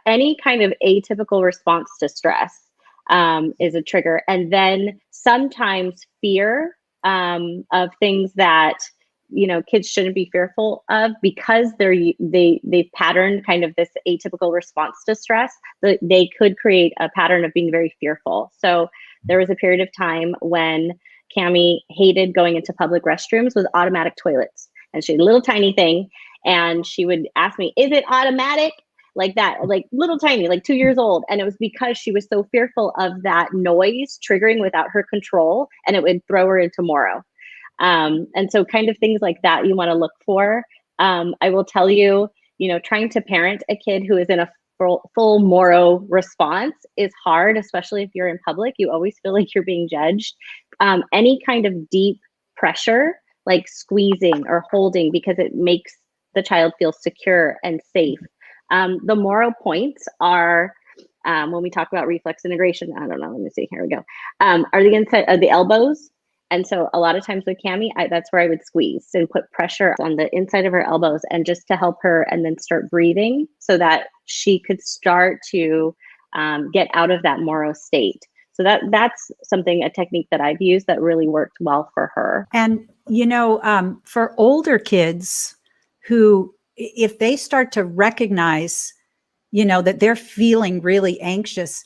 any kind of atypical response to stress is a trigger. And then sometimes fear of things that kids shouldn't be fearful of, because they've patterned kind of this atypical response to stress. They could create a pattern of being very fearful. So there was a period of time when Cami hated going into public restrooms with automatic toilets, and she had a little tiny thing, and she would ask me, "Is it automatic?" Like that, like little tiny, like 2 years old. And it was because she was so fearful of that noise triggering without her control, and it would throw her into Moro. And so kind of things like that you want to look for. I will tell you, trying to parent a kid who is in a full Moro response is hard, especially if you're in public. You always feel like you're being judged. Any kind of deep pressure, like squeezing or holding, because it makes the child feel secure and safe. The Moro points are, when we talk about reflex integration, I don't know, let me see, here we go, are the inside of the elbows. And so a lot of times with Cami, that's where I would squeeze and put pressure on the inside of her elbows, and just to help her, and then start breathing so that she could start to get out of that Moro state. So that's a technique that I've used that really worked well for her. And, for older kids who, if they start to recognize, that they're feeling really anxious,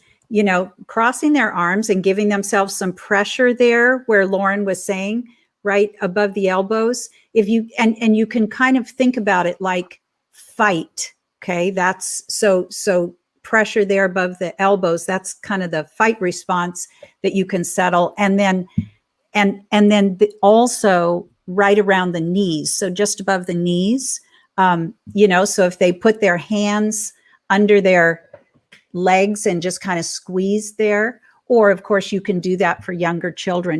crossing their arms and giving themselves some pressure there where Lauren was saying, right above the elbows. If you, and you can kind of think about it like fight. Okay. That's so pressure there above the elbows. That's kind of the fight response that you can settle. And then, also right around the knees. So just above the knees, so if they put their hands under their legs and just kind of squeeze there, or of course you can do that for younger children